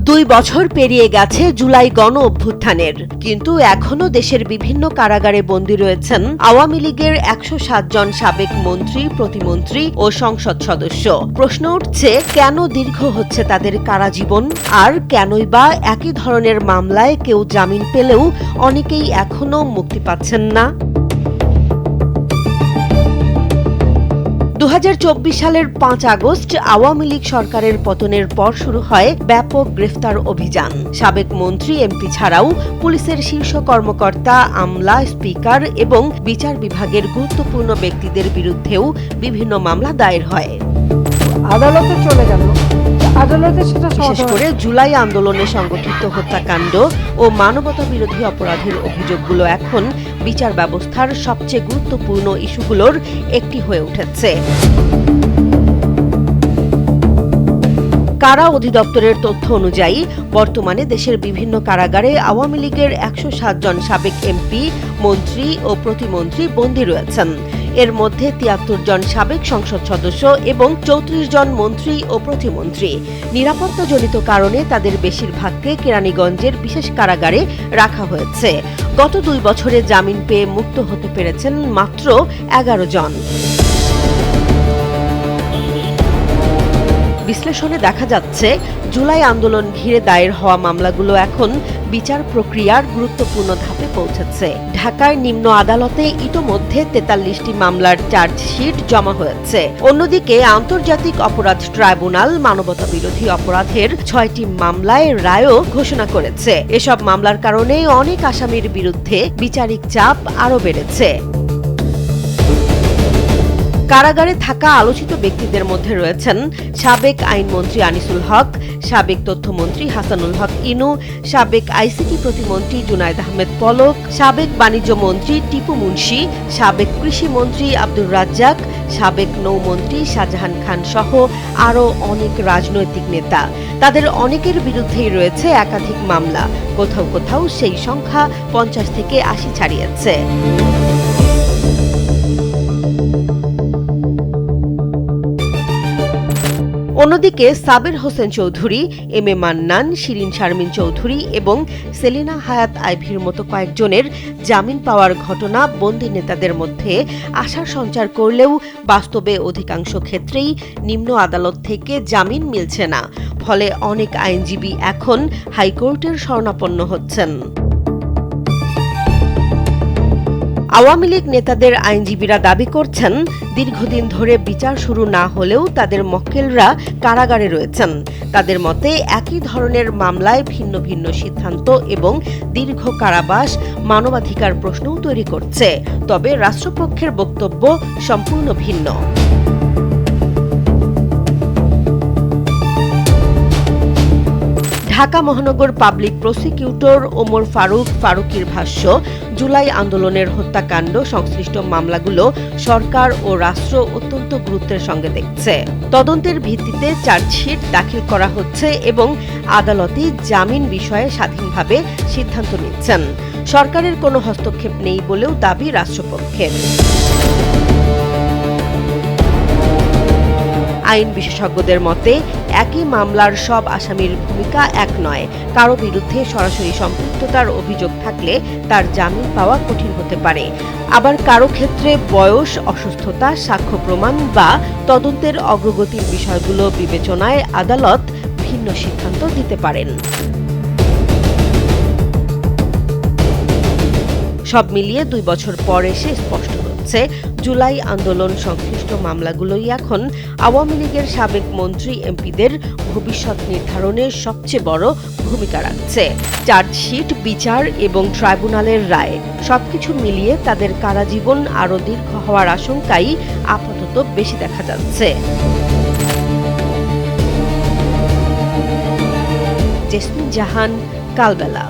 2 বছর পেরিয়ে গেছে জুলাই গণ অভ্যুত্থানের, কিন্তু এখনো দেশের বিভিন্ন কারাগারে বন্দী রয়েছেন আওয়ামী লীগের 107 জন সাবেক মন্ত্রী, প্রতিমন্ত্রী ও সংসদ সদস্য। প্রশ্ন উঠছে, কেন দীর্ঘ হচ্ছে তাদের কারাজীবন, আর কেনই বা একই ধরনের মামলায় কেউ জামিন পেলেও অনেকেই এখনো মুক্তি পাচ্ছেন না। 2024 সালের 5 আগস্ট আওয়ামী লীগ সরকারের পতনের পর শুরু হয় ব্যাপক গ্রেফতার অভিযান। সাবেক মন্ত্রী, এমপি ছাড়াও পুলিশের শীর্ষ কর্মকর্তা, আমলা, স্পিকার এবং বিচার বিভাগের গুরুত্বপূর্ণ ব্যক্তিদের বিরুদ্ধেও বিভিন্ন মামলা দায়ের হয়। আদালতে চলে গেল। বিশেষ করে জুলাই আন্দোলনে সংগঠিত হত্যাকাণ্ড ও মানবতা বিরোধী অপরাধের অভিযোগগুলো এখন বিচার ব্যবস্থার সবচেয়ে গুরুত্বপূর্ণ ইস্যুগুলোর একটি হয়ে উঠেছে। কারা অধিদপ্তরের তথ্য অনুযায়ী বর্তমানে দেশের বিভিন্ন কারাগারে আওয়ামী লীগের 107 জন সাবেক এমপি, মন্ত্রী ও প্রতিমন্ত্রী বন্দী রয়েছেন। এর মধ্যে 73 জন সাবেক সংসদ সদস্য এবং 34 জন মন্ত্রী ও প্রতিমন্ত্রী। নিরাপত্তাজনিত কারণে তাদের বেশিরভাগকে কেরানীগঞ্জের বিশেষ কারাগারে রাখা হয়েছে। গত 2 বছরে জামিন পেয়ে মুক্ত হতে পেরেছেন মাত্র 11 জন। বিশ্লেষণে দেখা যাচ্ছে, জুলাই আন্দোলন ঘিরে দায়ের হওয়া মামলাগুলো এখন বিচার প্রক্রিয়ার গুরুত্বপূর্ণ ধাপে পৌঁছেছে। ঢাকার নিম্ন আদালতে ইতোমধ্যে 43টি মামলার চার্জশিট জমা হয়েছে। অন্যদিকে আন্তর্জাতিক অপরাধ ট্রাইব্যুনাল মানবতা বিরোধী অপরাধের 6টি মামলায় রায়ও ঘোষণা করেছে। এসব মামলার কারণে অনেক আসামির বিরুদ্ধে বিচারিক চাপ আরও বেড়েছে। কারাগারে থাকা আলোচিত ব্যক্তিদের মধ্যে রয়েছেন সাবেক আইনমন্ত্রী আনিসুল হক, সাবেক তথ্যমন্ত্রী হাসানুল হক ইনু, সাবেক আইসিটি প্রতিমন্ত্রী জুনায়েদ আহমেদ পলক, সাবেক বাণিজ্য মন্ত্রী টিপু মুন্সি, সাবেক কৃষি মন্ত্রী আব্দুর রাজ্জাক, সাবেক নৌমন্ত্রী শাহজাহান খান সহ আরও অনেক রাজনৈতিক নেতা। তাদের অনেকের বিরুদ্ধেই রয়েছে একাধিক মামলা। কোথাও কোথাও সেই সংখ্যা 50 থেকে 80 ছাড়িয়েছে। অন্যদিকে সাবের হোসেন চৌধুরী, এম এ মান্নান, শিরিন শারমিন চৌধুরী এবং সেলিনা হায়াত আইভীর মতো কয়েকজনের জামিন পাওয়ার ঘটনা বন্দী নেতাদের মধ্যে আশার সঞ্চার করলেও বাস্তবে অধিকাংশ ক্ষেত্রেই নিম্ন আদালত থেকে জামিন মিলছে না। ফলে অনেক আইনজীবী এখন হাইকোর্টের শরণাপন্ন হচ্ছেন। আওয়ামী লীগ নেতাদের আইনজীবীরা দাবি করছেন, দীর্ঘদিন ধরে বিচার শুরু না হলেও তাদের মক্কেলরা কারাগারে রয়েছেন। তাদের মতে একই ধরনের মামলায় ভিন্ন ভিন্ন সিদ্ধান্ত এবং দীর্ঘ কারাবাস মানবাধিকার প্রশ্নও তৈরি করছে। তবে রাষ্ট্রপক্ষের বক্তব্য সম্পূর্ণ ভিন্ন। ঢাকা মহানগর পাবলিক প্রসিকিউটর ওমর ফারুকীর ভাষ্য, জুলাই আন্দোলনের হত্যাকাণ্ড সংশ্লিষ্ট মামলাগুলো সরকার ও রাষ্ট্র অত্যন্ত গুরুত্বের সঙ্গে দেখছে। তদন্তের ভিত্তিতে চার্জশিট দাখিল করা হচ্ছে এবং আদালতে জামিন বিষয়ে স্বাধীনভাবে সিদ্ধান্ত নিচ্ছেন। সরকারের কোনো হস্তক্ষেপ নেই বলেও দাবি রাষ্ট্রপক্ষের। আইন বিশেষজ্ঞদের মতে, একই মামলার সব আসামির ভূমিকা এক নয়। কারো বিরুদ্ধে সরাসরি সম্পৃক্ততার অভিযোগ থাকলে তার জামিন পাওয়া কঠিন হতে পারে। আবার কারো ক্ষেত্রে বয়স, অসুস্থতা, সাক্ষ্য প্রমাণ বা তদন্তের অগ্রগতির বিষয়গুলো বিবেচনায় আদালত ভিন্ন সিদ্ধান্ত দিতে পারেন। সব মিলিয়ে 2 বছর পর এসে স্পষ্ট হচ্ছে, জুলাই আন্দোলন সংশ্লিষ্ট মামলাগুলোই এখন আওয়ামী লীগের সাবেক মন্ত্রী, এমপিদের ভবিষ্যৎ নির্ধারণে সবচেয়ে বড় ভূমিকা রাখছে। চার্জশিট, বিচার এবং ট্রাইব্যুনালের রায় সবকিছু মিলিয়ে তাদের কারাজীবন আরও দীর্ঘ হওয়ার আশঙ্কাই আপাতত বেশি দেখা যাচ্ছে। জেসমিন জাহান, কালবেলা।